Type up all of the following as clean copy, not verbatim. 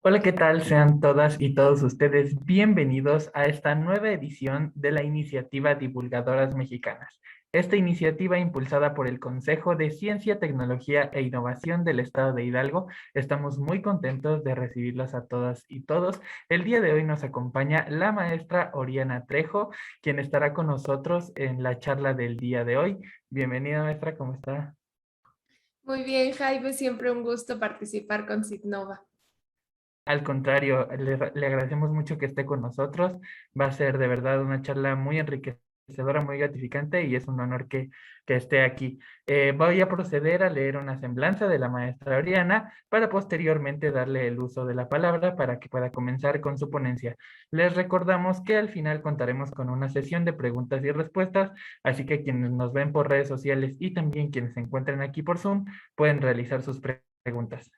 Hola, ¿qué tal? Sean todas y todos ustedes bienvenidos a esta nueva edición de la iniciativa Divulgadoras Mexicanas. Esta iniciativa impulsada por el Consejo de Ciencia, Tecnología e Innovación del Estado de Hidalgo. Estamos muy contentos de recibirlos a todas y todos. El día de hoy nos acompaña la maestra Oriana Trejo, quien estará con nosotros en la charla del día de hoy. Bienvenida, maestra, ¿cómo está? Muy bien, Jaime, siempre un gusto participar con Signova. Al contrario, le agradecemos mucho que esté con nosotros. Va a ser de verdad una charla muy enriquecedora, muy gratificante y es un honor que esté aquí. Voy a proceder a leer una semblanza de la maestra Oriana para posteriormente darle el uso de la palabra para que pueda comenzar con su ponencia. Les recordamos que al final contaremos con una sesión de preguntas y respuestas, así que quienes nos ven por redes sociales y también quienes se encuentren aquí por Zoom pueden realizar sus preguntas.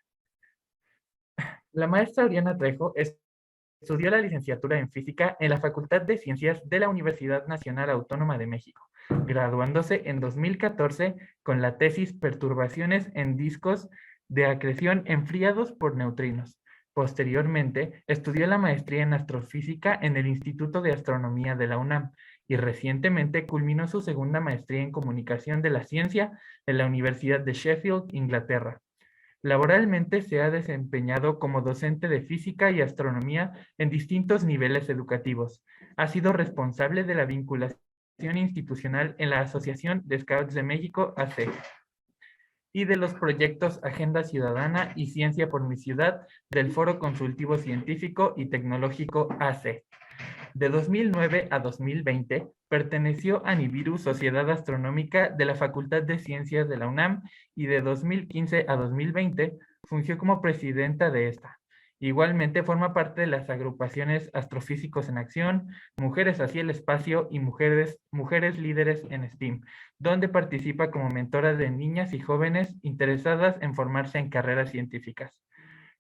La maestra Oriana Trejo estudió la licenciatura en física en la Facultad de Ciencias de la Universidad Nacional Autónoma de México, graduándose en 2014 con la tesis Perturbaciones en discos de acreción enfriados por neutrinos. Posteriormente, estudió la maestría en astrofísica en el Instituto de Astronomía de la UNAM y recientemente culminó su segunda maestría en comunicación de la ciencia en la Universidad de Sheffield, Inglaterra. Laboralmente se ha desempeñado como docente de física y astronomía en distintos niveles educativos. Ha sido responsable de la vinculación institucional en la Asociación de Scouts de México, AC, y de los proyectos Agenda Ciudadana y Ciencia por mi Ciudad del Foro Consultivo Científico y Tecnológico AC. De 2009 a 2020, perteneció a Nibiru, Sociedad Astronómica de la Facultad de Ciencias de la UNAM, y de 2015 a 2020 fungió como presidenta de esta. Igualmente forma parte de las agrupaciones Astrofísicos en Acción, Mujeres hacia el Espacio y Mujeres Líderes en STEAM, donde participa como mentora de niñas y jóvenes interesadas en formarse en carreras científicas.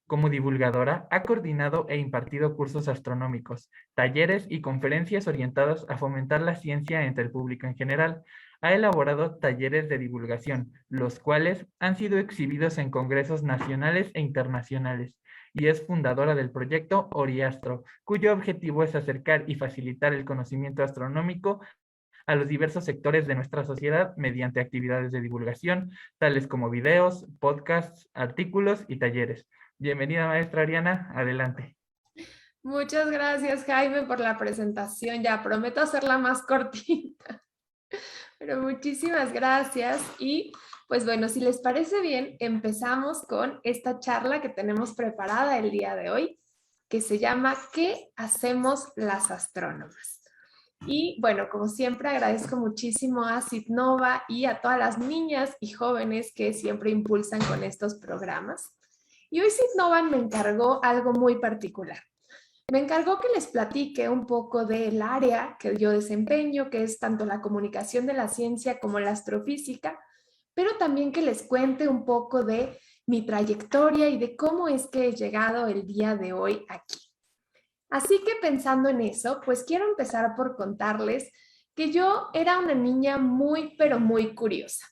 Como divulgadora, ha coordinado e impartido cursos astronómicos, talleres y conferencias orientadas a fomentar la ciencia entre el público en general. Ha elaborado talleres de divulgación, los cuales han sido exhibidos en congresos nacionales e internacionales, y es fundadora del proyecto Oriastro, cuyo objetivo es acercar y facilitar el conocimiento astronómico a los diversos sectores de nuestra sociedad mediante actividades de divulgación, tales como videos, podcasts, artículos y talleres. Bienvenida, maestra Ariana, adelante. Muchas gracias, Jaime, por la presentación. Ya prometo hacerla más cortita, pero muchísimas gracias. Y pues bueno, si les parece bien, empezamos con esta charla que tenemos preparada el día de hoy, que se llama ¿Qué hacemos las astrónomas? Y bueno, como siempre, agradezco muchísimo a Citnova y a todas las niñas y jóvenes que siempre impulsan con estos programas. Y hoy Citnova me encargó algo muy particular. Me encargó que les platique un poco del área que yo desempeño, que es tanto la comunicación de la ciencia como la astrofísica, pero también que les cuente un poco de mi trayectoria y de cómo es que he llegado el día de hoy aquí. Así que pensando en eso, pues quiero empezar por contarles que yo era una niña muy, pero muy curiosa.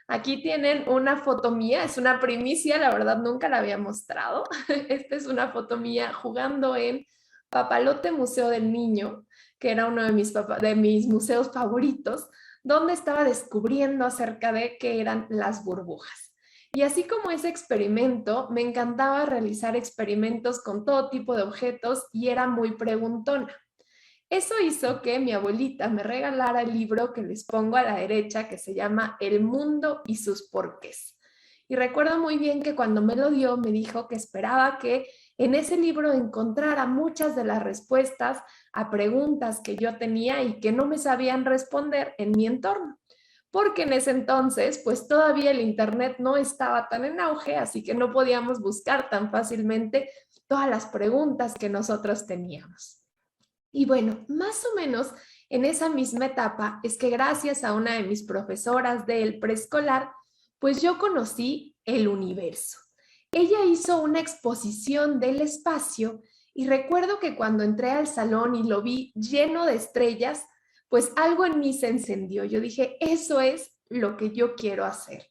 Aquí tienen una foto mía, es una primicia, la verdad nunca la había mostrado. Esta es una foto mía jugando en Papalote Museo del Niño, que era uno de mis museos favoritos, donde estaba descubriendo acerca de qué eran las burbujas. Y así como ese experimento, me encantaba realizar experimentos con todo tipo de objetos y era muy preguntona. Eso hizo que mi abuelita me regalara el libro que les pongo a la derecha, que se llama El mundo y sus porqués. Y recuerdo muy bien que cuando me lo dio, me dijo que esperaba que en ese libro encontrara muchas de las respuestas a preguntas que yo tenía y que no me sabían responder en mi entorno, porque en ese entonces pues todavía el internet no estaba tan en auge, así que no podíamos buscar tan fácilmente todas las preguntas que nosotros teníamos. Y bueno, más o menos en esa misma etapa es que gracias a una de mis profesoras del preescolar, pues yo conocí el universo. Ella hizo una exposición del espacio y recuerdo que cuando entré al salón y lo vi lleno de estrellas, pues algo en mí se encendió. Yo dije, eso es lo que yo quiero hacer.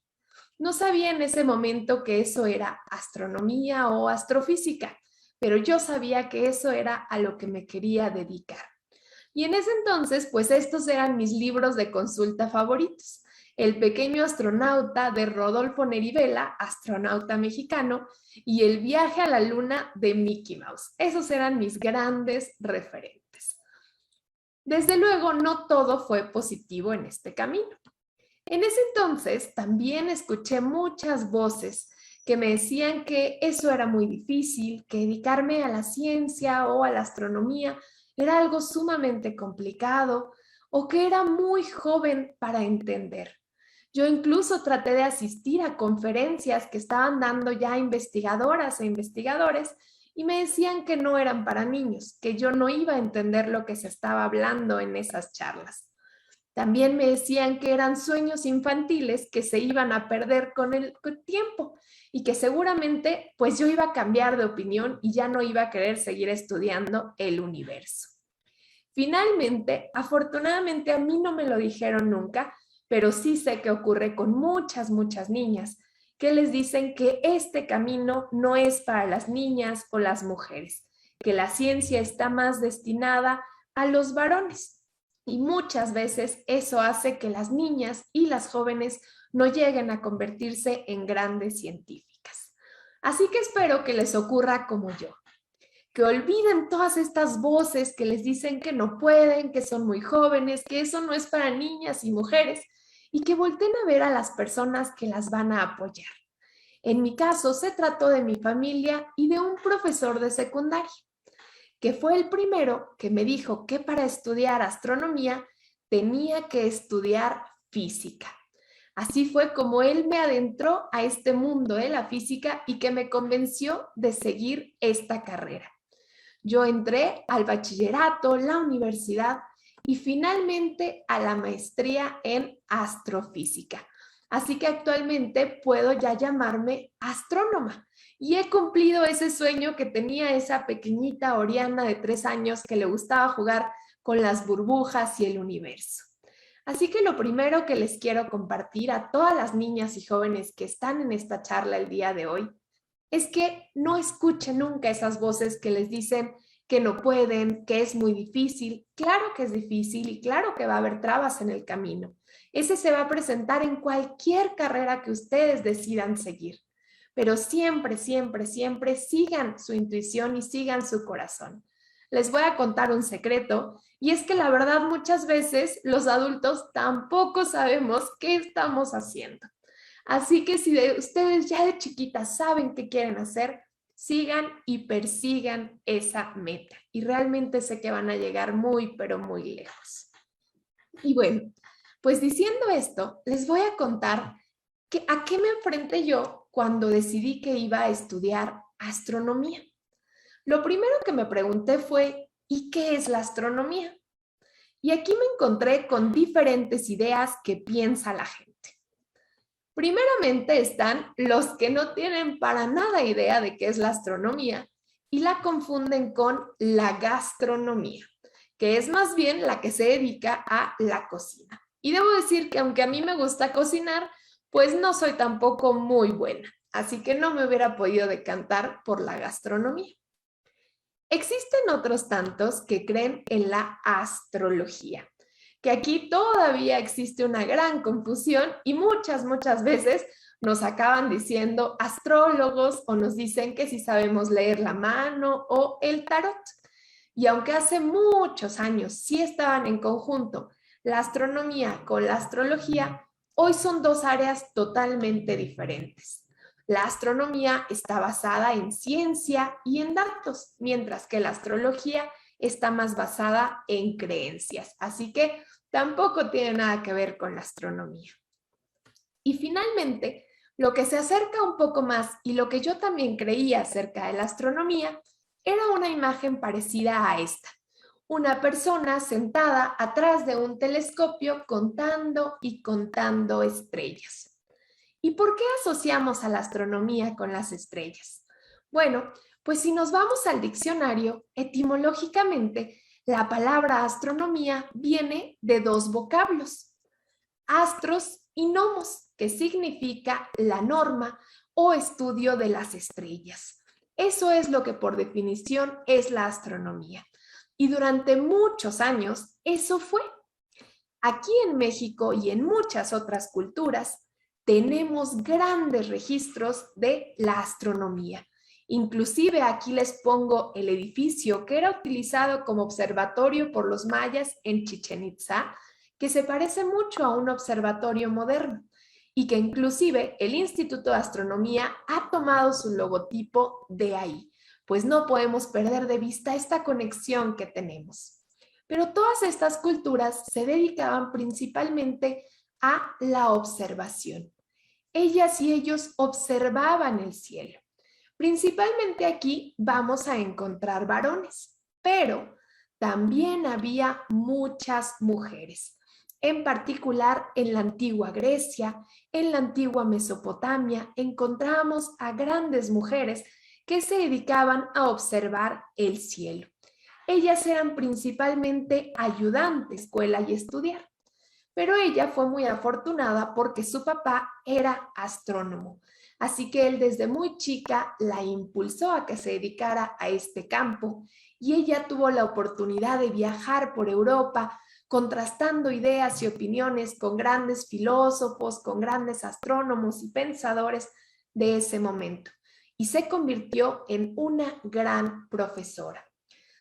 No sabía en ese momento que eso era astronomía o astrofísica, pero yo sabía que eso era a lo que me quería dedicar. Y en ese entonces, pues estos eran mis libros de consulta favoritos. El pequeño astronauta de Rodolfo Nerivela, astronauta mexicano, y El viaje a la luna de Mickey Mouse. Esos eran mis grandes referentes. Desde luego, no todo fue positivo en este camino. En ese entonces también escuché muchas voces que me decían que eso era muy difícil, que dedicarme a la ciencia o a la astronomía era algo sumamente complicado o que era muy joven para entender. Yo incluso traté de asistir a conferencias que estaban dando ya investigadoras e investigadores y me decían que no eran para niños, que yo no iba a entender lo que se estaba hablando en esas charlas. También me decían que eran sueños infantiles que se iban a perder con el tiempo y que seguramente pues yo iba a cambiar de opinión y ya no iba a querer seguir estudiando el universo. Finalmente, afortunadamente a mí no me lo dijeron nunca, pero sí sé que ocurre con muchas niñas que les dicen que este camino no es para las niñas o las mujeres, que la ciencia está más destinada a los varones. Y muchas veces eso hace que las niñas y las jóvenes no lleguen a convertirse en grandes científicas. Así que espero que les ocurra como yo, que olviden todas estas voces que les dicen que no pueden, que son muy jóvenes, que eso no es para niñas y mujeres, y que volteen a ver a las personas que las van a apoyar. En mi caso, se trató de mi familia y de un profesor de secundaria, que fue el primero que me dijo que para estudiar astronomía tenía que estudiar física. Así fue como él me adentró a este mundo de la física y que me convenció de seguir esta carrera. Yo entré al bachillerato, la universidad y finalmente a la maestría en astrofísica. Así que actualmente puedo ya llamarme astrónoma y he cumplido ese sueño que tenía esa pequeñita Oriana de 3 años que le gustaba jugar con las burbujas y el universo. Así que lo primero que les quiero compartir a todas las niñas y jóvenes que están en esta charla el día de hoy es que no escuchen nunca esas voces que les dicen que no pueden, que es muy difícil. Claro que es difícil y claro que va a haber trabas en el camino. Ese se va a presentar en cualquier carrera que ustedes decidan seguir. Pero siempre sigan su intuición y sigan su corazón. Les voy a contar un secreto y es que la verdad muchas veces los adultos tampoco sabemos qué estamos haciendo. Así que si ustedes ya de chiquitas saben qué quieren hacer, sigan y persigan esa meta. Y realmente sé que van a llegar muy, pero muy lejos. Y bueno, pues diciendo esto, les voy a contar a qué me enfrenté yo cuando decidí que iba a estudiar astronomía. Lo primero que me pregunté fue, ¿y qué es la astronomía? Y aquí me encontré con diferentes ideas que piensa la gente. Primeramente están los que no tienen para nada idea de qué es la astronomía y la confunden con la gastronomía, que es más bien la que se dedica a la cocina. Y debo decir que aunque a mí me gusta cocinar, pues no soy tampoco muy buena, así que no me hubiera podido decantar por la gastronomía. Existen otros tantos que creen en la astrología, que aquí todavía existe una gran confusión y muchas veces nos acaban diciendo astrólogos o nos dicen que si sabemos leer la mano o el tarot. Y aunque hace muchos años sí estaban en conjunto la astronomía con la astrología, hoy son dos áreas totalmente diferentes. La astronomía está basada en ciencia y en datos, mientras que la astrología está más basada en creencias. Así que tampoco tiene nada que ver con la astronomía. Y finalmente, lo que se acerca un poco más y lo que yo también creía acerca de la astronomía era una imagen parecida a esta. Una persona sentada atrás de un telescopio contando y contando estrellas. ¿Y por qué asociamos a la astronomía con las estrellas? Bueno, pues si nos vamos al diccionario, etimológicamente, la palabra astronomía viene de dos vocablos, astros y nomos, que significa la norma o estudio de las estrellas. Eso es lo que por definición es la astronomía. Y durante muchos años eso fue. Aquí en México y en muchas otras culturas tenemos grandes registros de la astronomía. Inclusive aquí les pongo el edificio que era utilizado como observatorio por los mayas en Chichén Itzá, que se parece mucho a un observatorio moderno y que inclusive el Instituto de Astronomía ha tomado su logotipo de ahí, pues no podemos perder de vista esta conexión que tenemos. Pero todas estas culturas se dedicaban principalmente a la observación. Ellas y ellos observaban el cielo. Principalmente aquí vamos a encontrar varones, pero también había muchas mujeres. En particular, en la antigua Grecia, en la antigua Mesopotamia, encontramos a grandes mujeres que se dedicaban a observar el cielo. Ellas eran principalmente ayudantes de escuela y estudiar, pero ella fue muy afortunada porque su papá era astrónomo, así que él desde muy chica la impulsó a que se dedicara a este campo y ella tuvo la oportunidad de viajar por Europa contrastando ideas y opiniones con grandes filósofos, con grandes astrónomos y pensadores de ese momento y se convirtió en una gran profesora.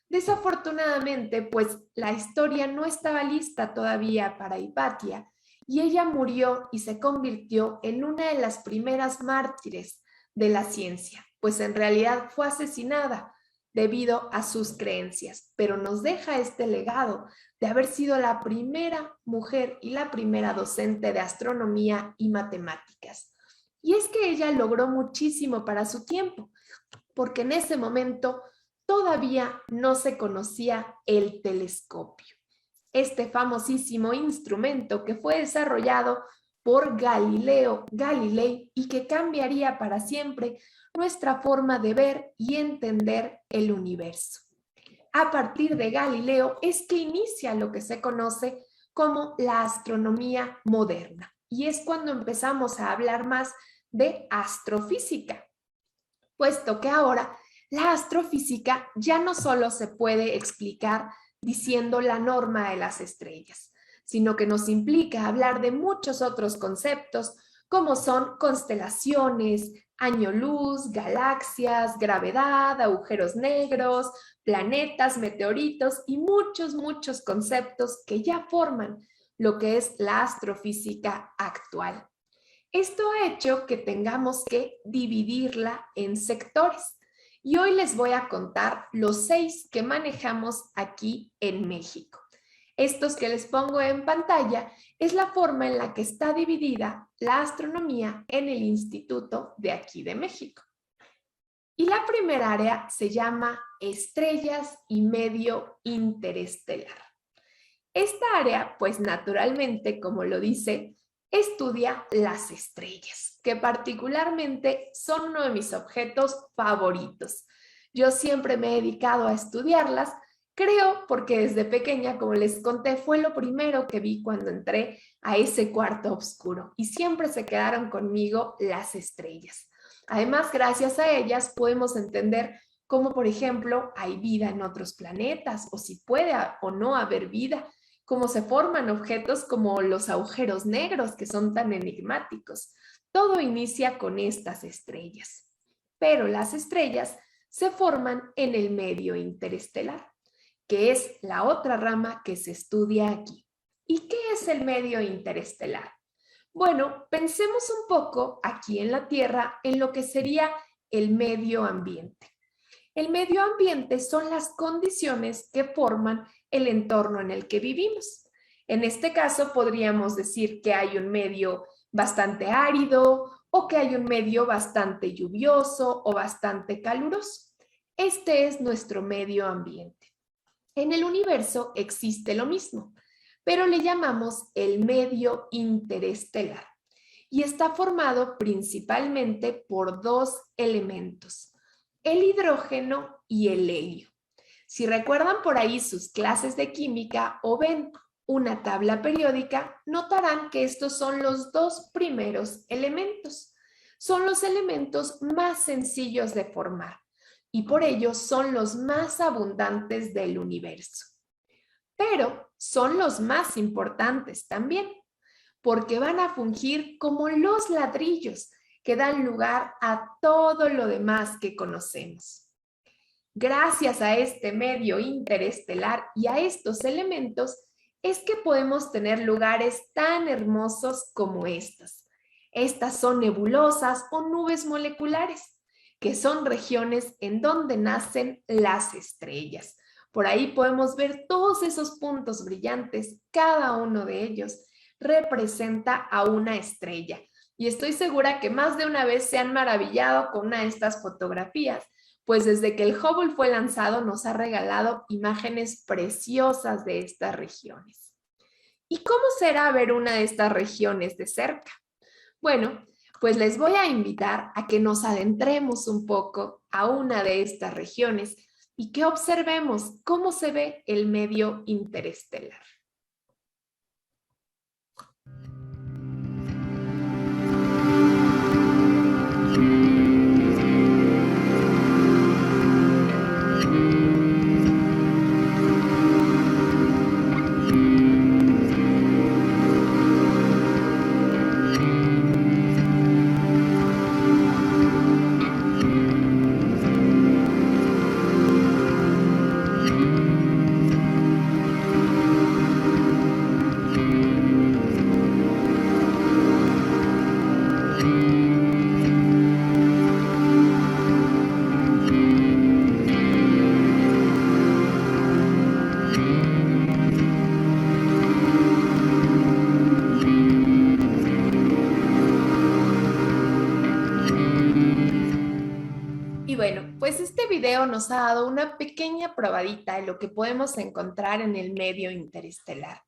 Desafortunadamente, pues la historia no estaba lista todavía para Hipatia y ella murió y se convirtió en una de las primeras mártires de la ciencia, pues en realidad fue asesinada debido a sus creencias, pero nos deja este legado de haber sido la primera mujer y la primera docente de astronomía y matemáticas. Y es que ella logró muchísimo para su tiempo, porque en ese momento todavía no se conocía el telescopio, este famosísimo instrumento que fue desarrollado por Galileo Galilei y que cambiaría para siempre nuestra forma de ver y entender el universo. A partir de Galileo es que inicia lo que se conoce como la astronomía moderna y es cuando empezamos a hablar más de astrofísica, puesto que ahora la astrofísica ya no solo se puede explicar diciendo la norma de las estrellas, sino que nos implica hablar de muchos otros conceptos como son constelaciones, año luz, galaxias, gravedad, agujeros negros, planetas, meteoritos y muchos conceptos que ya forman lo que es la astrofísica actual. Esto ha hecho que tengamos que dividirla en sectores. Y hoy les voy a contar los 6 que manejamos aquí en México. Estos que les pongo en pantalla es la forma en la que está dividida la astronomía en el instituto de aquí de México. Y la primera área se llama estrellas y medio interestelar. Esta área, pues naturalmente, como lo dice, estudia las estrellas, que particularmente son uno de mis objetos favoritos. Yo siempre me he dedicado a estudiarlas, creo porque desde pequeña, como les conté, fue lo primero que vi cuando entré a ese cuarto oscuro y siempre se quedaron conmigo las estrellas. Además, gracias a ellas podemos entender cómo, por ejemplo, hay vida en otros planetas o si puede o no haber vida, cómo se forman objetos como los agujeros negros que son tan enigmáticos. Todo inicia con estas estrellas, pero las estrellas se forman en el medio interestelar, que es la otra rama que se estudia aquí. ¿Y qué es el medio interestelar? Bueno, pensemos un poco aquí en la Tierra en lo que sería el medio ambiente. El medio ambiente son las condiciones que forman el entorno en el que vivimos. En este caso podríamos decir que hay un medio bastante árido o que hay un medio bastante lluvioso o bastante caluroso. Este es nuestro medio ambiente. En el universo existe lo mismo, pero le llamamos el medio interestelar y está formado principalmente por 2 elementos, el hidrógeno y el helio. Si recuerdan por ahí sus clases de química o ven una tabla periódica, notarán que estos son los 2 primeros elementos. Son los elementos más sencillos de formar. y por ello son los más abundantes del universo. Pero son los más importantes también, porque van a fungir como los ladrillos que dan lugar a todo lo demás que conocemos. Gracias a este medio interestelar y a estos elementos es que podemos tener lugares tan hermosos como estos. Estas son nebulosas o nubes moleculares, que son regiones en donde nacen las estrellas. Por ahí podemos ver todos esos puntos brillantes, cada uno de ellos representa a una estrella. Y estoy segura que más de una vez se han maravillado con una de estas fotografías, pues desde que el Hubble fue lanzado nos ha regalado imágenes preciosas de estas regiones. ¿Y cómo será ver una de estas regiones de cerca? Bueno, pues les voy a invitar a que nos adentremos un poco a una de estas regiones y que observemos cómo se ve el medio interestelar. Y bueno, pues este video nos ha dado una pequeña probadita de lo que podemos encontrar en el medio interestelar.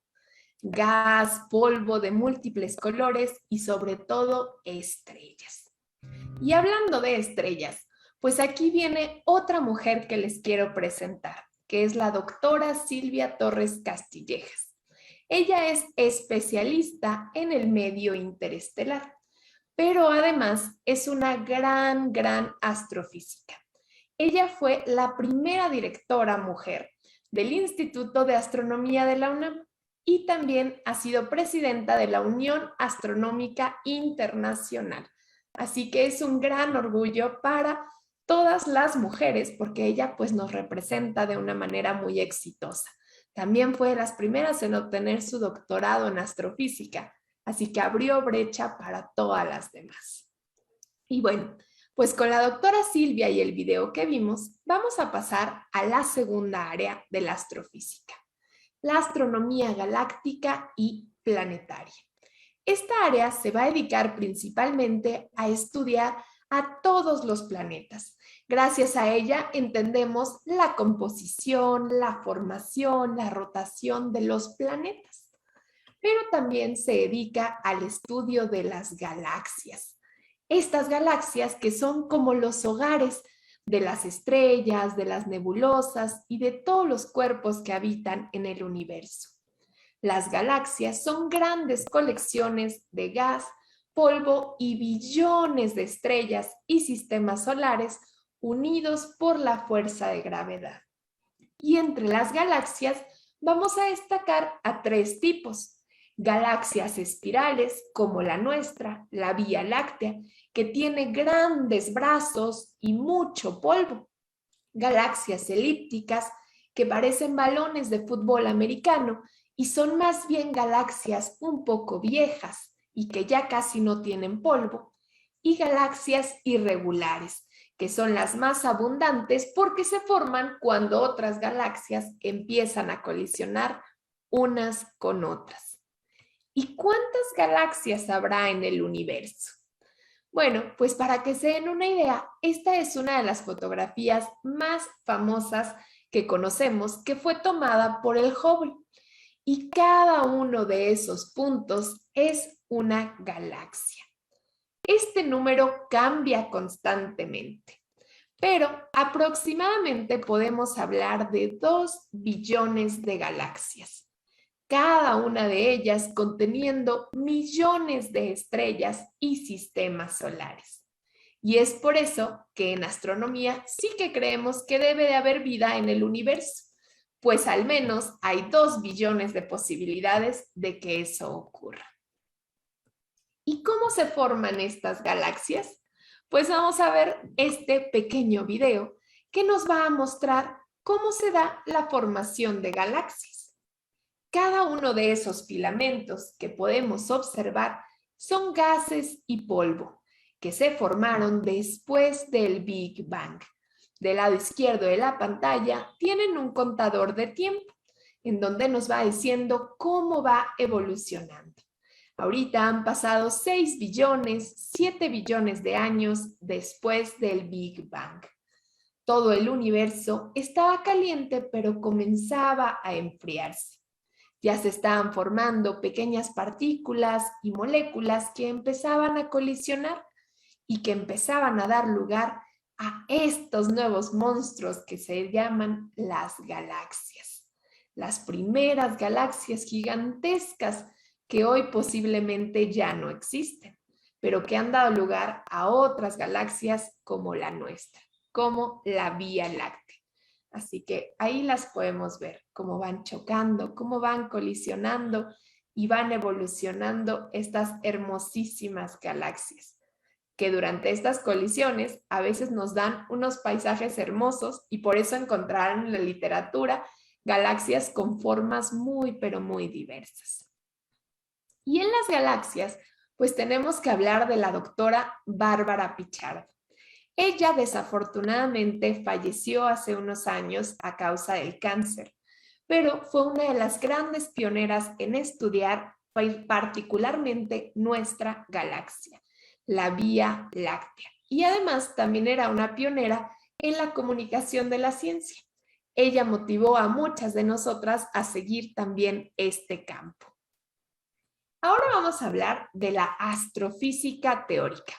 Gas, polvo de múltiples colores y sobre todo estrellas. Y hablando de estrellas, pues aquí viene otra mujer que les quiero presentar, que es la doctora Silvia Torres Castillejas. Ella es especialista en el medio interestelar, pero además es una gran astrofísica. Ella fue la primera directora mujer del Instituto de Astronomía de la UNAM y también ha sido presidenta de la Unión Astronómica Internacional. Así que es un gran orgullo para todas las mujeres porque ella pues nos representa de una manera muy exitosa. También fue de las primeras en obtener su doctorado en astrofísica, así que abrió brecha para todas las demás. Y bueno, pues con la doctora Silvia y el video que vimos, vamos a pasar a la segunda área de la astrofísica, la astronomía galáctica y planetaria. Esta área se va a dedicar principalmente a estudiar a todos los planetas. Gracias a ella entendemos la composición, la formación, la rotación de los planetas. Pero también se dedica al estudio de las galaxias. Estas galaxias que son como los hogares de las estrellas, de las nebulosas y de todos los cuerpos que habitan en el universo. Las galaxias son grandes colecciones de gas, polvo y billones de estrellas y sistemas solares unidos por la fuerza de gravedad. Y entre las galaxias vamos a destacar a tres tipos. Galaxias espirales como la nuestra, la Vía Láctea, que tiene grandes brazos y mucho polvo. Galaxias elípticas que parecen balones de fútbol americano y son más bien galaxias un poco viejas y que ya casi no tienen polvo. Y galaxias irregulares, que son las más abundantes porque se forman cuando otras galaxias empiezan a colisionar unas con otras. ¿Y cuántas galaxias habrá en el universo? Bueno, pues para que se den una idea, esta es una de las fotografías más famosas que conocemos que fue tomada por el Hubble. Y cada uno de esos puntos es una galaxia. Este número cambia constantemente, pero aproximadamente podemos hablar de 2 billones de galaxias, cada una de ellas conteniendo millones de estrellas y sistemas solares. Y es por eso que en astronomía sí que creemos que debe de haber vida en el universo, pues al menos hay 2 billones de posibilidades de que eso ocurra. ¿Y cómo se forman estas galaxias? Pues vamos a ver este pequeño video que nos va a mostrar cómo se da la formación de galaxias. Cada uno de esos filamentos que podemos observar son gases y polvo que se formaron después del Big Bang. Del lado izquierdo de la pantalla tienen un contador de tiempo en donde nos va diciendo cómo va evolucionando. Ahorita han pasado 6 billones, 7 billones de años después del Big Bang. Todo el universo estaba caliente, pero comenzaba a enfriarse. Ya se estaban formando pequeñas partículas y moléculas que empezaban a colisionar y que empezaban a dar lugar a estos nuevos monstruos que se llaman las galaxias. Las primeras galaxias gigantescas que hoy posiblemente ya no existen, pero que han dado lugar a otras galaxias como la nuestra, como la Vía Láctea. Así que ahí las podemos ver, cómo van chocando, cómo van colisionando y van evolucionando estas hermosísimas galaxias, que durante estas colisiones a veces nos dan unos paisajes hermosos y por eso encontrarán en la literatura galaxias con formas muy, pero muy diversas. Y en las galaxias, pues tenemos que hablar de la doctora Bárbara Pichardo. Ella desafortunadamente falleció hace unos años a causa del cáncer, pero fue una de las grandes pioneras en estudiar particularmente nuestra galaxia, la Vía Láctea. Y además también era una pionera en la comunicación de la ciencia. Ella motivó a muchas de nosotras a seguir también este campo. Ahora vamos a hablar de la astrofísica teórica,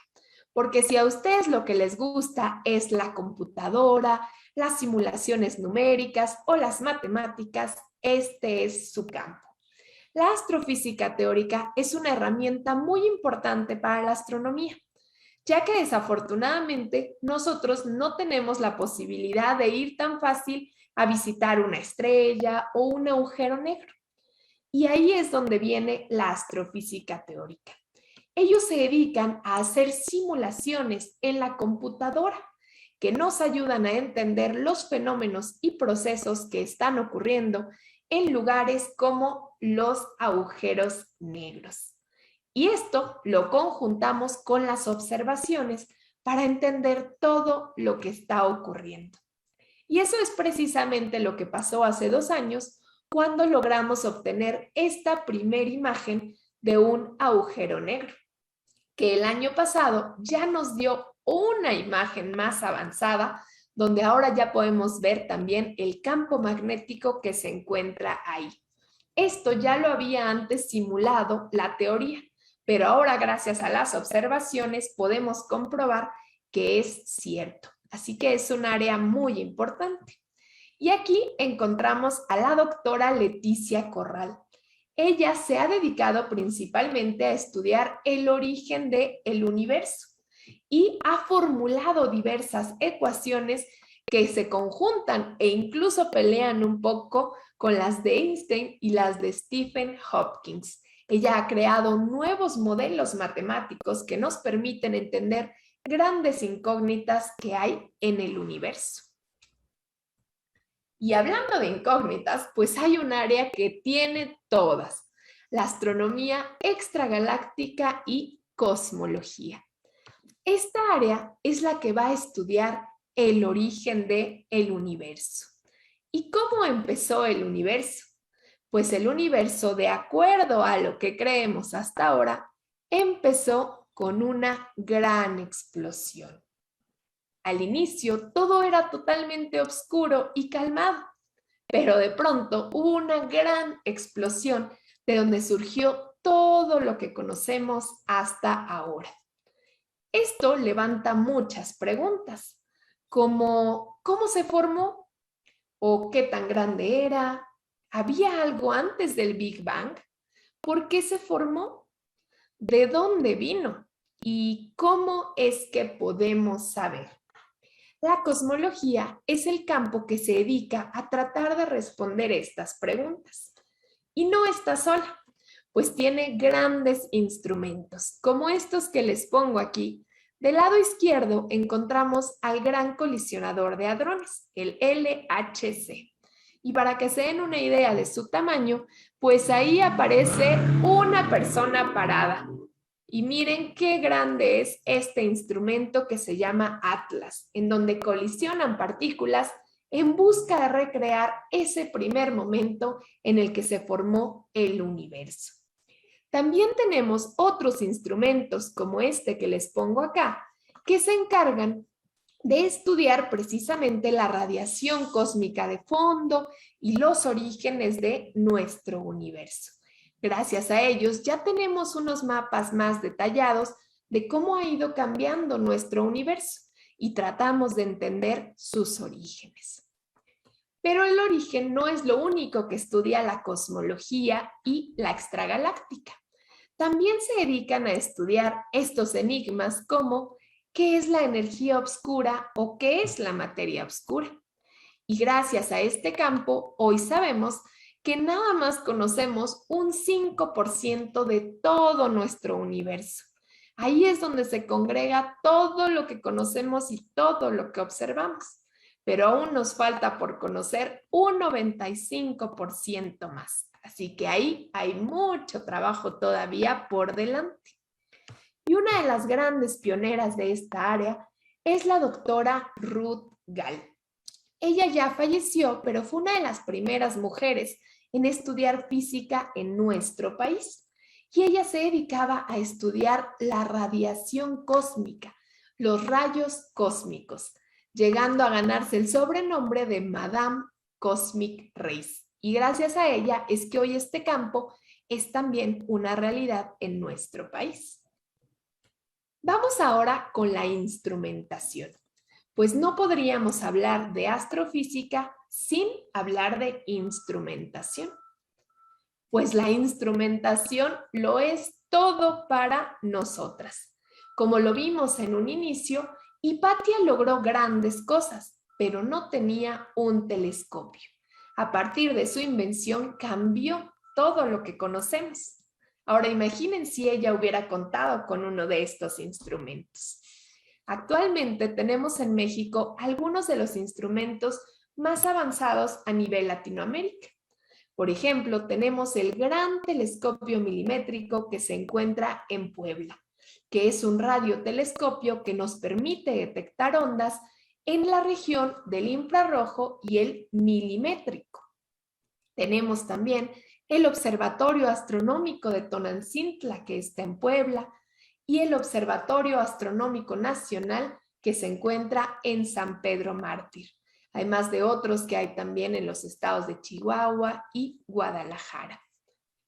porque si a ustedes lo que les gusta es la computadora, las simulaciones numéricas o las matemáticas, este es su campo. La astrofísica teórica es una herramienta muy importante para la astronomía, ya que desafortunadamente nosotros no tenemos la posibilidad de ir tan fácil a visitar una estrella o un agujero negro. Y ahí es donde viene la astrofísica teórica. Ellos se dedican a hacer simulaciones en la computadora que nos ayudan a entender los fenómenos y procesos que están ocurriendo en lugares como los agujeros negros. Y esto lo conjuntamos con las observaciones para entender todo lo que está ocurriendo. Y eso es precisamente lo que pasó hace 2 años cuando logramos obtener esta primera imagen de un agujero negro, que el año pasado ya nos dio una imagen más avanzada, donde ahora ya podemos ver también el campo magnético que se encuentra ahí. Esto ya lo había antes simulado la teoría, pero ahora gracias a las observaciones podemos comprobar que es cierto. Así que es un área muy importante. Y aquí encontramos a la doctora Leticia Corral. Ella se ha dedicado principalmente a estudiar el origen del universo y ha formulado diversas ecuaciones que se conjuntan e incluso pelean un poco con las de Einstein y las de Stephen Hawking. Ella ha creado nuevos modelos matemáticos que nos permiten entender grandes incógnitas que hay en el universo. Y hablando de incógnitas, pues hay un área que tiene todas: la astronomía extragaláctica y cosmología. Esta área es la que va a estudiar el origen del universo. ¿Y cómo empezó el universo? Pues el universo, de acuerdo a lo que creemos hasta ahora, empezó con una gran explosión. Al inicio todo era totalmente oscuro y calmado, pero de pronto hubo una gran explosión de donde surgió todo lo que conocemos hasta ahora. Esto levanta muchas preguntas, como ¿cómo se formó? ¿O qué tan grande era? ¿Había algo antes del Big Bang? ¿Por qué se formó? ¿De dónde vino? ¿Y cómo es que podemos saber? La cosmología es el campo que se dedica a tratar de responder estas preguntas. Y no está sola, pues tiene grandes instrumentos, como estos que les pongo aquí. Del lado izquierdo encontramos al Gran Colisionador de Hadrones, el LHC. Y para que se den una idea de su tamaño, pues ahí aparece una persona parada. Y miren qué grande es este instrumento que se llama Atlas, en donde colisionan partículas en busca de recrear ese primer momento en el que se formó el universo. También tenemos otros instrumentos como este que les pongo acá, que se encargan de estudiar precisamente la radiación cósmica de fondo y los orígenes de nuestro universo. Gracias a ellos ya tenemos unos mapas más detallados de cómo ha ido cambiando nuestro universo y tratamos de entender sus orígenes. Pero el origen no es lo único que estudia la cosmología y la extragaláctica. También se dedican a estudiar estos enigmas como ¿qué es la energía oscura o qué es la materia oscura? Y gracias a este campo, hoy sabemos que nada más conocemos un 5% de todo nuestro universo. Ahí es donde se congrega todo lo que conocemos y todo lo que observamos. Pero aún nos falta por conocer un 95% más. Así que ahí hay mucho trabajo todavía por delante. Y una de las grandes pioneras de esta área es la doctora Ruth Gall. Ella ya falleció, pero fue una de las primeras mujeres en estudiar física en nuestro país. Y ella se dedicaba a estudiar la radiación cósmica, los rayos cósmicos, llegando a ganarse el sobrenombre de Madame Cosmic Rays. Y gracias a ella es que hoy este campo es también una realidad en nuestro país. Vamos ahora con la instrumentación, pues no podríamos hablar de astrofísica sin hablar de instrumentación. Pues la instrumentación lo es todo para nosotras. Como lo vimos en un inicio, Hipatia logró grandes cosas, pero no tenía un telescopio. A partir de su invención cambió todo lo que conocemos. Ahora imaginen si ella hubiera contado con uno de estos instrumentos. Actualmente tenemos en México algunos de los instrumentos más avanzados a nivel Latinoamérica. Por ejemplo, tenemos el Gran Telescopio Milimétrico que se encuentra en Puebla, que es un radiotelescopio que nos permite detectar ondas en la región del infrarrojo y el milimétrico. Tenemos también el Observatorio Astronómico de Tonantzintla, que está en Puebla, y el Observatorio Astronómico Nacional, que se encuentra en San Pedro Mártir, además de otros que hay también en los estados de Chihuahua y Guadalajara.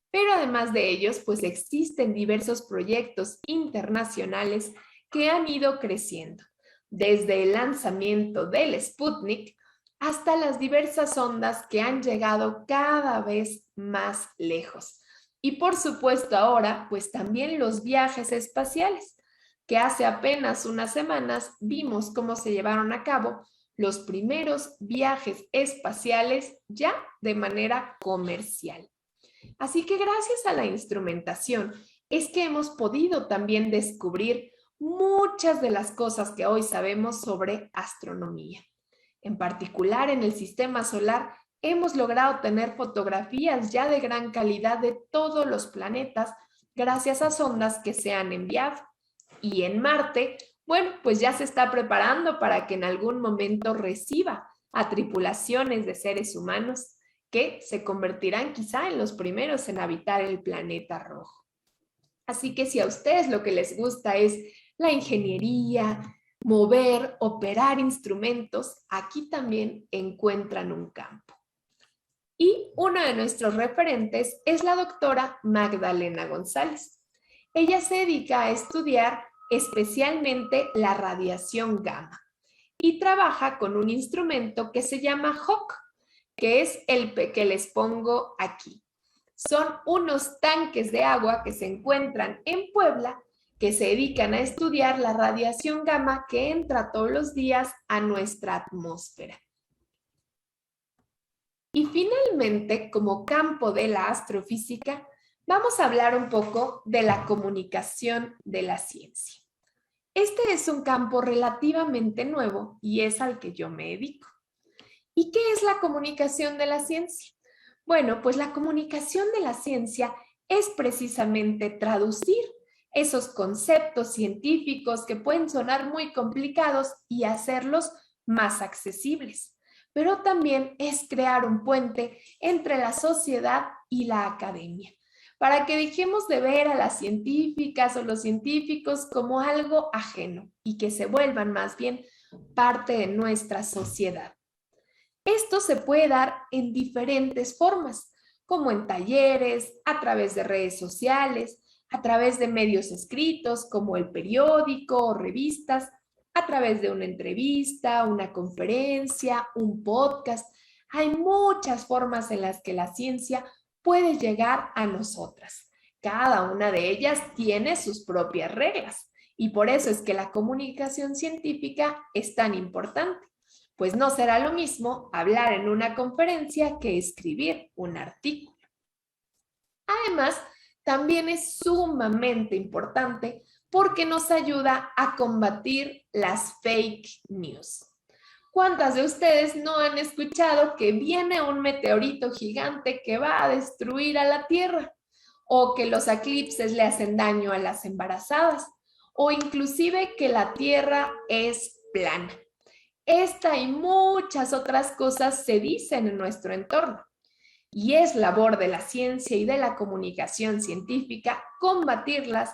Pero además de ellos, pues existen diversos proyectos internacionales que han ido creciendo, desde el lanzamiento del Sputnik hasta las diversas ondas que han llegado cada vez más lejos. Y por supuesto ahora, pues también los viajes espaciales, que hace apenas unas semanas vimos cómo se llevaron a cabo los primeros viajes espaciales ya de manera comercial. Así que gracias a la instrumentación es que hemos podido también descubrir muchas de las cosas que hoy sabemos sobre astronomía. En particular, en el sistema solar hemos logrado tener fotografías ya de gran calidad de todos los planetas gracias a sondas que se han enviado. Y en Marte, bueno, pues ya se está preparando para que en algún momento reciba a tripulaciones de seres humanos que se convertirán quizá en los primeros en habitar el planeta rojo. Así que si a ustedes lo que les gusta es la ingeniería, mover, operar instrumentos, aquí también encuentran un campo. Y uno de nuestros referentes es la doctora Magdalena González. Ella se dedica a estudiar especialmente la radiación gamma y trabaja con un instrumento que se llama HAWC, que es el que les pongo aquí. Son unos tanques de agua que se encuentran en Puebla que se dedican a estudiar la radiación gamma que entra todos los días a nuestra atmósfera. Y finalmente, como campo de la astrofísica, vamos a hablar un poco de la comunicación de la ciencia. Este es un campo relativamente nuevo y es al que yo me dedico. ¿Y qué es la comunicación de la ciencia? Bueno, pues la comunicación de la ciencia es precisamente traducir esos conceptos científicos que pueden sonar muy complicados y hacerlos más accesibles. Pero también es crear un puente entre la sociedad y la academia, para que dejemos de ver a las científicas o los científicos como algo ajeno y que se vuelvan más bien parte de nuestra sociedad. Esto se puede dar en diferentes formas, como en talleres, a través de redes sociales, a través de medios escritos como el periódico o revistas, a través de una entrevista, una conferencia, un podcast. Hay muchas formas en las que la ciencia puede llegar a nosotras. Cada una de ellas tiene sus propias reglas y por eso es que la comunicación científica es tan importante, pues no será lo mismo hablar en una conferencia que escribir un artículo. Además, también es sumamente importante porque nos ayuda a combatir las fake news. ¿Cuántas de ustedes no han escuchado que viene un meteorito gigante que va a destruir a la Tierra? O que los eclipses le hacen daño a las embarazadas, o inclusive que la Tierra es plana. Esta y muchas otras cosas se dicen en nuestro entorno y es labor de la ciencia y de la comunicación científica combatirlas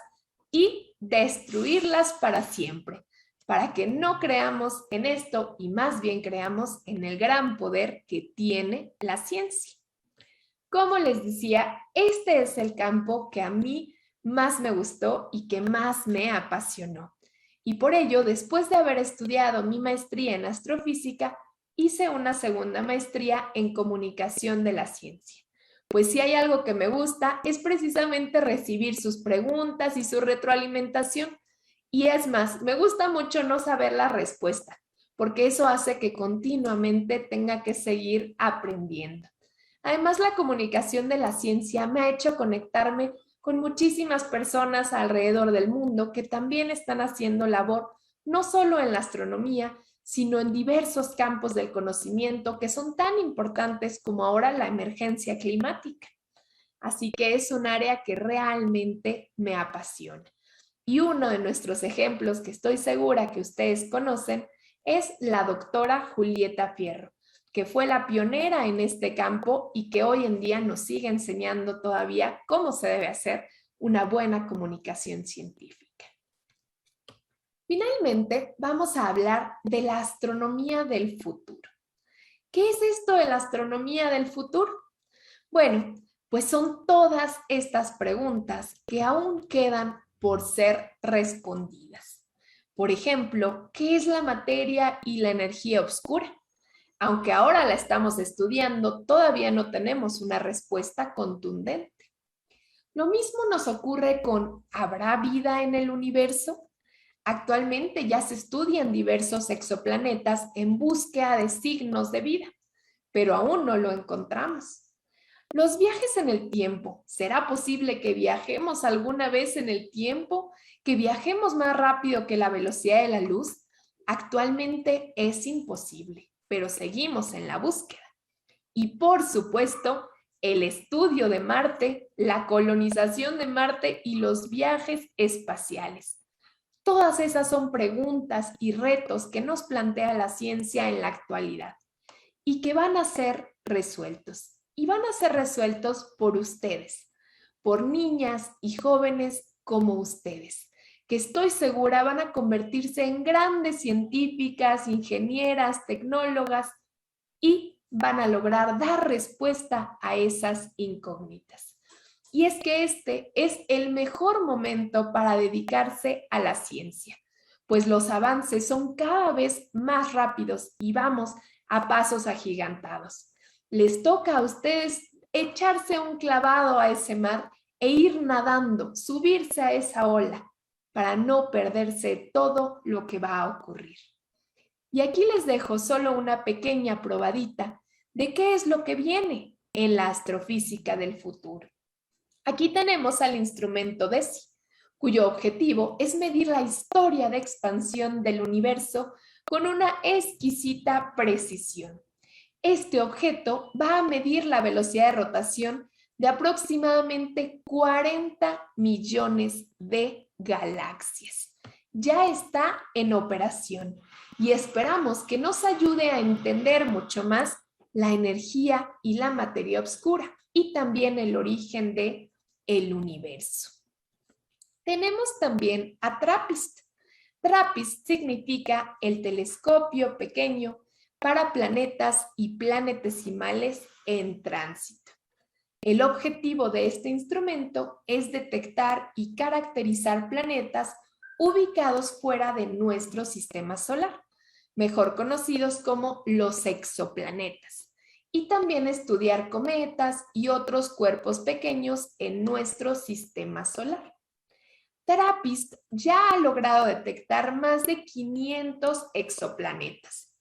y destruirlas para siempre, para que no creamos en esto y más bien creamos en el gran poder que tiene la ciencia. Como les decía, este es el campo que a mí más me gustó y que más me apasionó. Y por ello, después de haber estudiado mi maestría en astrofísica, hice una segunda maestría en comunicación de la ciencia. Pues si hay algo que me gusta, es precisamente recibir sus preguntas y su retroalimentación. Y es más, me gusta mucho no saber la respuesta, porque eso hace que continuamente tenga que seguir aprendiendo. Además, la comunicación de la ciencia me ha hecho conectarme con muchísimas personas alrededor del mundo que también están haciendo labor, no solo en la astronomía, sino en diversos campos del conocimiento que son tan importantes como ahora la emergencia climática. Así que es un área que realmente me apasiona. Y uno de nuestros ejemplos que estoy segura que ustedes conocen es la doctora Julieta Fierro, que fue la pionera en este campo y que hoy en día nos sigue enseñando todavía cómo se debe hacer una buena comunicación científica. Finalmente, vamos a hablar de la astronomía del futuro. ¿Qué es esto de la astronomía del futuro? Bueno, pues son todas estas preguntas que aún quedan por ser respondidas. Por ejemplo, ¿qué es la materia y la energía oscura? Aunque ahora la estamos estudiando, todavía no tenemos una respuesta contundente. Lo mismo nos ocurre con ¿habrá vida en el universo? Actualmente ya se estudian diversos exoplanetas en búsqueda de signos de vida, pero aún no lo encontramos. Los viajes en el tiempo. ¿Será posible que viajemos alguna vez en el tiempo? ¿Que viajemos más rápido que la velocidad de la luz? Actualmente es imposible, pero seguimos en la búsqueda. Y por supuesto, el estudio de Marte, la colonización de Marte y los viajes espaciales. Todas esas son preguntas y retos que nos plantea la ciencia en la actualidad y que van a ser resueltos. Y van a ser resueltos por ustedes, por niñas y jóvenes como ustedes, que estoy segura van a convertirse en grandes científicas, ingenieras, tecnólogas y van a lograr dar respuesta a esas incógnitas. Y es que este es el mejor momento para dedicarse a la ciencia, pues los avances son cada vez más rápidos y vamos a pasos agigantados. Les toca a ustedes echarse un clavado a ese mar e ir nadando, subirse a esa ola para no perderse todo lo que va a ocurrir. Y aquí les dejo solo una pequeña probadita de qué es lo que viene en la astrofísica del futuro. Aquí tenemos al instrumento DESI, cuyo objetivo es medir la historia de expansión del universo con una exquisita precisión. Este objeto va a medir la velocidad de rotación de aproximadamente 40 millones de galaxias. Ya está en operación y esperamos que nos ayude a entender mucho más la energía y la materia oscura y también el origen del universo. Tenemos también a TRAPPIST. TRAPPIST significa el telescopio pequeño para planetas y planetesimales en tránsito. El objetivo de este instrumento es detectar y caracterizar planetas ubicados fuera de nuestro sistema solar, mejor conocidos como los exoplanetas, y también estudiar cometas y otros cuerpos pequeños en nuestro sistema solar. TRAPPIST ya ha logrado detectar más de 500 exoplanetas,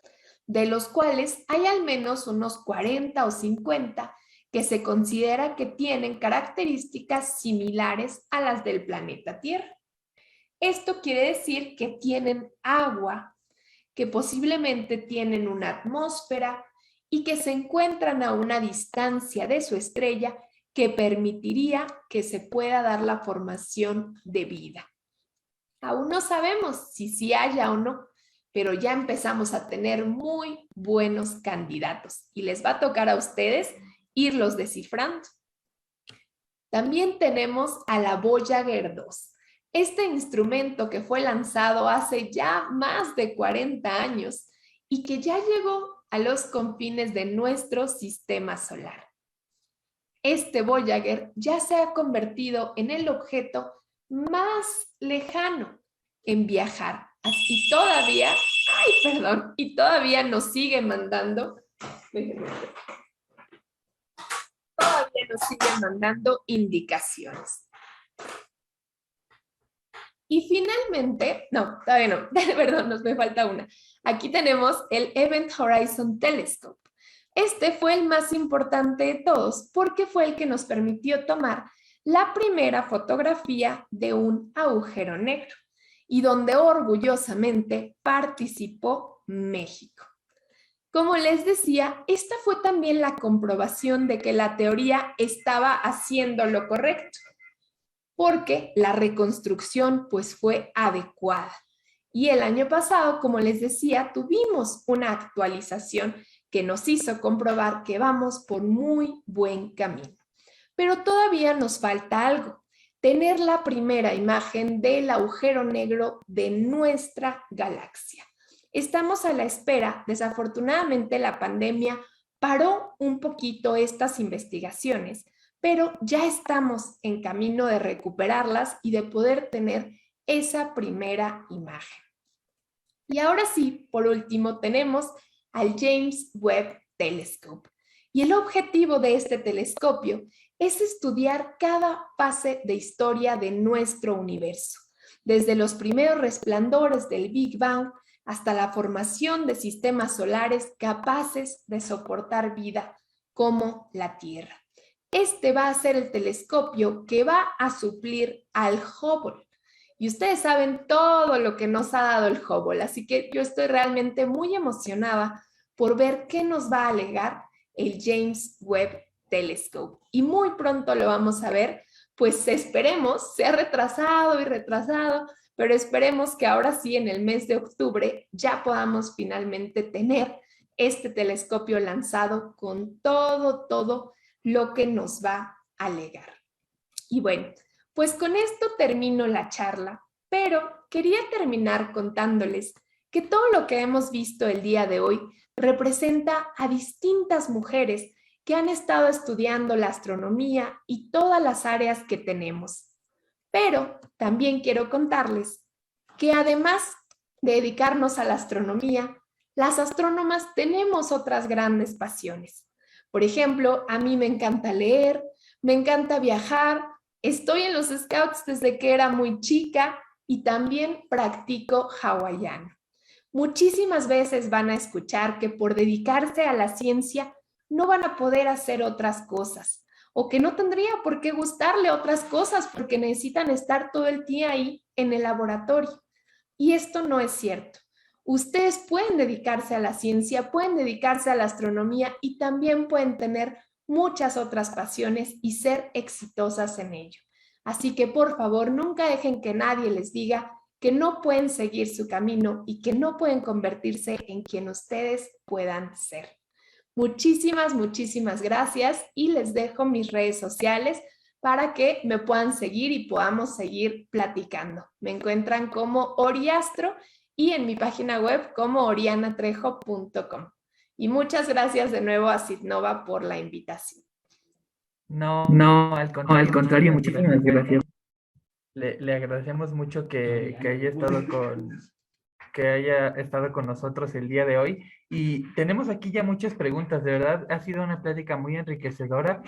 de los cuales hay al menos unos 40 o 50 que se considera que tienen características similares a las del planeta Tierra. Esto quiere decir que tienen agua, que posiblemente tienen una atmósfera y que se encuentran a una distancia de su estrella que permitiría que se pueda dar la formación de vida. Aún no sabemos si sí haya o no, pero ya empezamos a tener muy buenos candidatos y les va a tocar a ustedes irlos descifrando. También tenemos a la Voyager 2. Este instrumento que fue lanzado hace ya más de 40 años y que ya llegó a los confines de nuestro sistema solar. Este Voyager ya se ha convertido en el objeto más lejano en viajar. Así todavía, y todavía nos sigue mandando, indicaciones. Y finalmente, no, todavía no, perdón, me falta una. Aquí tenemos el Event Horizon Telescope. Este fue el más importante de todos porque fue el que nos permitió tomar la primera fotografía de un agujero negro y donde orgullosamente participó México. Como les decía, esta fue también la comprobación de que la teoría estaba haciendo lo correcto, porque la reconstrucción pues fue adecuada. Y el año pasado, como les decía, tuvimos una actualización que nos hizo comprobar que vamos por muy buen camino. Pero todavía nos falta algo, tener la primera imagen del agujero negro de nuestra galaxia. Estamos a la espera. Desafortunadamente, la pandemia paró un poquito estas investigaciones, pero ya estamos en camino de recuperarlas y de poder tener esa primera imagen. Y ahora sí, por último, tenemos al James Webb Telescope. Y el objetivo de este telescopio es estudiar cada fase de historia de nuestro universo, desde los primeros resplandores del Big Bang hasta la formación de sistemas solares capaces de soportar vida como la Tierra. Este va a ser el telescopio que va a suplir al Hubble. Y ustedes saben todo lo que nos ha dado el Hubble, así que yo estoy realmente muy emocionada por ver qué nos va a legar el James Webb Telescope. Y muy pronto lo vamos a ver, pues esperemos, se ha retrasado y retrasado, pero esperemos que ahora sí en el mes de octubre ya podamos finalmente tener este telescopio lanzado con todo lo que nos va a legar. Y bueno, pues con esto termino la charla, pero quería terminar contándoles que todo lo que hemos visto el día de hoy representa a distintas mujeres que han estado estudiando la astronomía y todas las áreas que tenemos. Pero también quiero contarles que además de dedicarnos a la astronomía, las astrónomas tenemos otras grandes pasiones. Por ejemplo, a mí me encanta leer, me encanta viajar, estoy en los Scouts desde que era muy chica y también practico hawaiano. Muchísimas veces van a escuchar que por dedicarse a la ciencia no van a poder hacer otras cosas o que no tendría por qué gustarle otras cosas porque necesitan estar todo el día ahí en el laboratorio. Y esto no es cierto. Ustedes pueden dedicarse a la ciencia, pueden dedicarse a la astronomía y también pueden tener muchas otras pasiones y ser exitosas en ello. Así que por favor, nunca dejen que nadie les diga que no pueden seguir su camino y que no pueden convertirse en quien ustedes puedan ser. Muchísimas, muchísimas gracias y les dejo mis redes sociales para que me puedan seguir y podamos seguir platicando. Me encuentran como Oriastro y en mi página web como orianatrejo.com. Y muchas gracias de nuevo a Citnova por la invitación. No, Al contrario, muchísimas gracias. Le agradecemos mucho que haya estado con nosotros el día de hoy. Y tenemos aquí ya muchas preguntas. De verdad, ha sido una plática muy enriquecedora.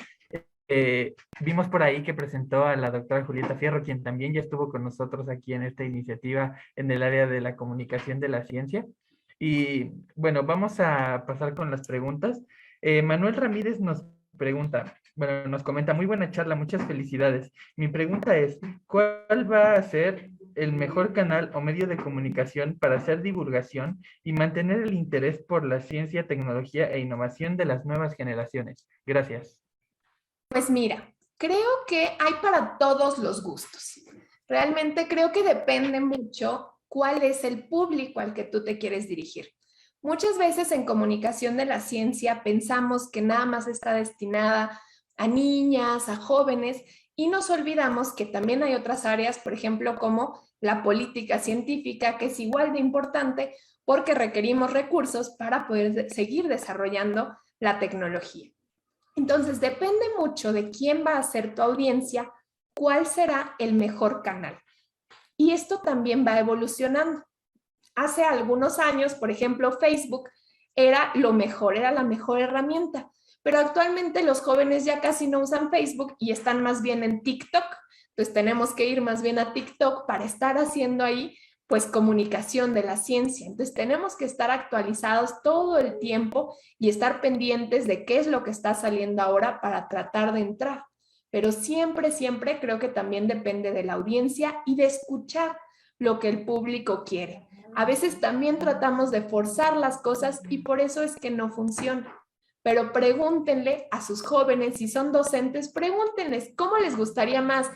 Vimos por ahí que presentó a la doctora Julieta Fierro, quien también ya estuvo con nosotros aquí en esta iniciativa en el área de la comunicación de la ciencia. Y bueno, vamos a pasar con las preguntas. Manuel Ramírez nos pregunta, bueno, nos comenta, muy buena charla, muchas felicidades. Mi pregunta es, ¿cuál va a ser el mejor canal o medio de comunicación para hacer divulgación y mantener el interés por la ciencia, tecnología e innovación de las nuevas generaciones? Gracias. Pues mira, creo que hay para todos los gustos. Realmente creo que depende mucho cuál es el público al que tú te quieres dirigir. Muchas veces en comunicación de la ciencia pensamos que nada más está destinada a niñas, a jóvenes, y nos olvidamos que también hay otras áreas, por ejemplo, como la política científica, que es igual de importante porque requerimos recursos para poder seguir desarrollando la tecnología. Entonces, depende mucho de quién va a ser tu audiencia, cuál será el mejor canal. Y esto también va evolucionando. Hace algunos años, por ejemplo, Facebook era lo mejor, era la mejor herramienta, pero actualmente los jóvenes ya casi no usan Facebook y están más bien en TikTok. Entonces tenemos que ir más bien a TikTok para estar haciendo ahí pues comunicación de la ciencia. Entonces tenemos que estar actualizados todo el tiempo y estar pendientes de qué es lo que está saliendo ahora para tratar de entrar. Pero siempre, siempre creo que también depende de la audiencia y de escuchar lo que el público quiere. A veces también tratamos de forzar las cosas y por eso es que no funciona. Pero pregúntenle a sus jóvenes, si son docentes, pregúntenles cómo les gustaría más.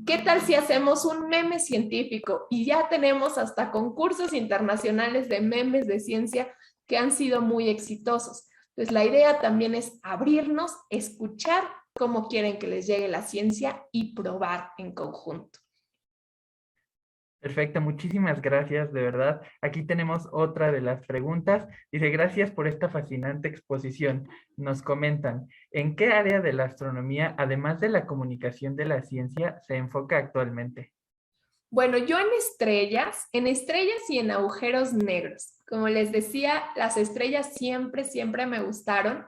¿Qué tal si hacemos un meme científico? Y ya tenemos hasta concursos internacionales de memes de ciencia que han sido muy exitosos. Entonces, la idea también es abrirnos, escuchar cómo quieren que les llegue la ciencia y probar en conjunto. Perfecto, muchísimas gracias, de verdad. Aquí tenemos otra de las preguntas. Dice, gracias por esta fascinante exposición. Nos comentan, ¿en qué área de la astronomía, además de la comunicación de la ciencia, se enfoca actualmente? Bueno, yo en estrellas y en agujeros negros. Como les decía, las estrellas siempre, siempre me gustaron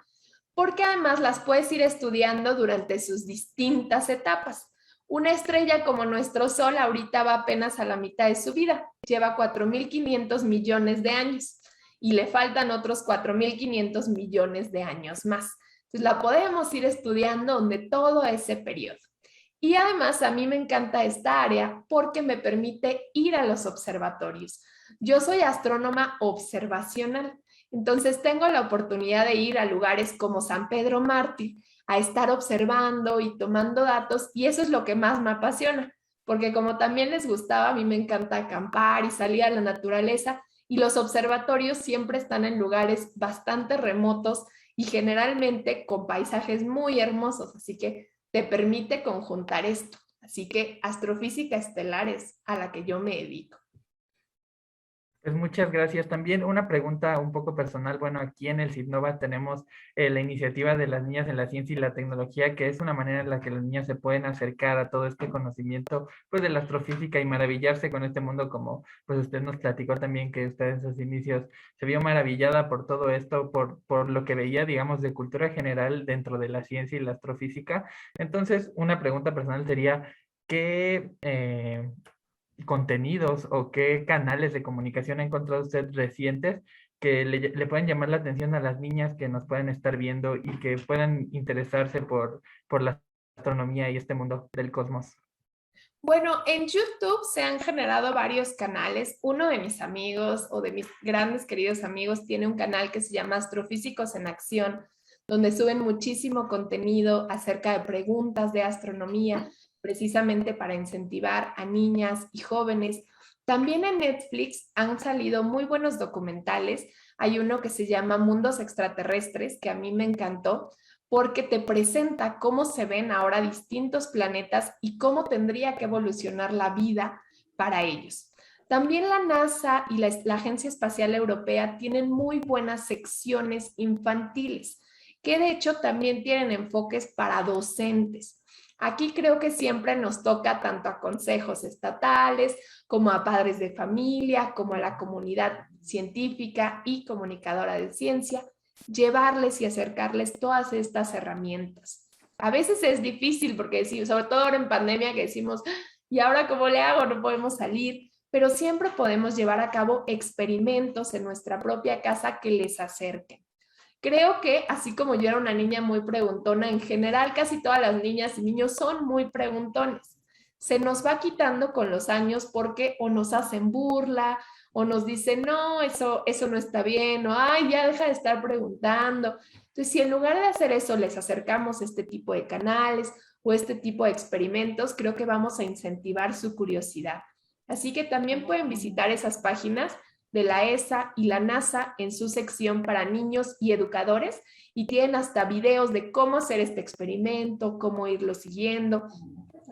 porque además las puedes ir estudiando durante sus distintas etapas. Una estrella como nuestro Sol ahorita va apenas a la mitad de su vida, lleva 4.500 millones de años y le faltan otros 4.500 millones de años más. Entonces la podemos ir estudiando donde todo ese periodo. Y además a mí me encanta esta área porque me permite ir a los observatorios. Yo soy astrónoma observacional, entonces tengo la oportunidad de ir a lugares como San Pedro Mártir, a estar observando y tomando datos, y eso es lo que más me apasiona, porque como también les gustaba, a mí me encanta acampar y salir a la naturaleza, y los observatorios siempre están en lugares bastante remotos y generalmente con paisajes muy hermosos, así que te permite conjuntar esto. Así que astrofísica estelar es a la que yo me dedico. Pues muchas gracias. También una pregunta un poco personal. Bueno, aquí en el CITNOVA tenemos la iniciativa de las niñas en la ciencia y la tecnología, que es una manera en la que las niñas se pueden acercar a todo este conocimiento, pues de la astrofísica y maravillarse con este mundo, como pues usted nos platicó también que usted en sus inicios se vio maravillada por todo esto, por lo que veía, digamos, de cultura general dentro de la ciencia y la astrofísica. Entonces, una pregunta personal sería, ¿qué contenidos o qué canales de comunicación ha encontrado usted recientes que le pueden llamar la atención a las niñas que nos pueden estar viendo y que puedan interesarse por la astronomía y este mundo del cosmos? Bueno, en YouTube se han generado varios canales. Uno de mis amigos o de mis grandes queridos amigos tiene un canal que se llama Astrofísicos en Acción, donde suben muchísimo contenido acerca de preguntas de astronomía, precisamente para incentivar a niñas y jóvenes. También en Netflix han salido muy buenos documentales. Hay uno que se llama Mundos Extraterrestres, que a mí me encantó, porque te presenta cómo se ven ahora distintos planetas y cómo tendría que evolucionar la vida para ellos. También la NASA y la Agencia Espacial Europea tienen muy buenas secciones infantiles, que de hecho también tienen enfoques para docentes. Aquí creo que siempre nos toca tanto a consejos estatales como a padres de familia, como a la comunidad científica y comunicadora de ciencia, llevarles y acercarles todas estas herramientas. A veces es difícil porque decimos, sobre todo ahora en pandemia que decimos, ¿y ahora cómo le hago? No podemos salir, pero siempre podemos llevar a cabo experimentos en nuestra propia casa que les acerquen. Creo que así como yo era una niña muy preguntona, en general casi todas las niñas y niños son muy preguntones. Se nos va quitando con los años porque o nos hacen burla o nos dicen, no, eso no está bien, o ay, ya deja de estar preguntando. Entonces, si en lugar de hacer eso les acercamos este tipo de canales o este tipo de experimentos, creo que vamos a incentivar su curiosidad. Así que también pueden visitar esas páginas de la ESA y la NASA en su sección para niños y educadores y tienen hasta videos de cómo hacer este experimento, cómo irlo siguiendo.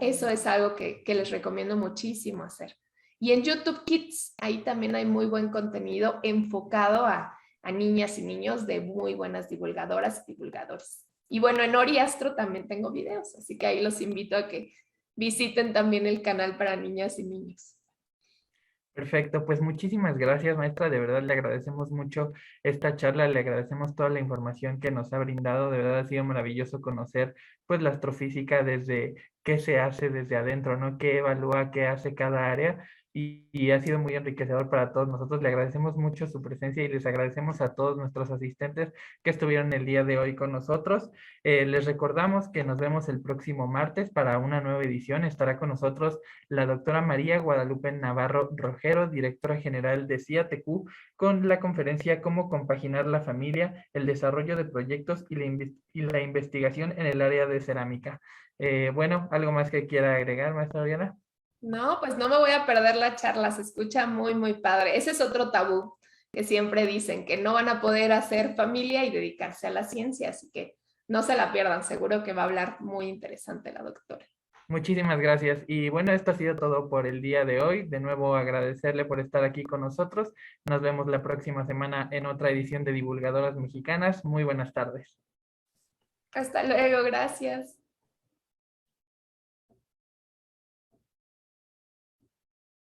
Eso es algo que les recomiendo muchísimo hacer. Y en YouTube Kids, ahí también hay muy buen contenido enfocado a niñas y niños de muy buenas divulgadoras y divulgadores. Y bueno, en Oriastro también tengo videos, así que ahí los invito a que visiten también el canal para niñas y niños. Perfecto, pues muchísimas gracias, maestra. De verdad le agradecemos mucho esta charla, le agradecemos toda la información que nos ha brindado. De verdad ha sido maravilloso conocer pues la astrofísica desde qué se hace desde adentro, ¿no? Qué evalúa, qué hace cada área y ha sido muy enriquecedor para todos nosotros. Le agradecemos mucho su presencia y les agradecemos a todos nuestros asistentes que estuvieron el día de hoy con nosotros. Les recordamos que nos vemos el próximo martes para una nueva edición. Estará con nosotros la doctora María Guadalupe Navarro Rogero, directora general de CIATQ, con la conferencia Cómo compaginar la familia, el desarrollo de proyectos y la investigación en el área de cerámica. Bueno, ¿algo más que quiera agregar, maestra Oriana? No, pues no me voy a perder la charla, se escucha muy, muy padre. Ese es otro tabú que siempre dicen, que no van a poder hacer familia y dedicarse a la ciencia, así que no se la pierdan, seguro que va a hablar muy interesante la doctora. Muchísimas gracias. Y bueno, esto ha sido todo por el día de hoy. De nuevo agradecerle por estar aquí con nosotros. Nos vemos la próxima semana en otra edición de Divulgadoras Mexicanas. Muy buenas tardes. Hasta luego, gracias.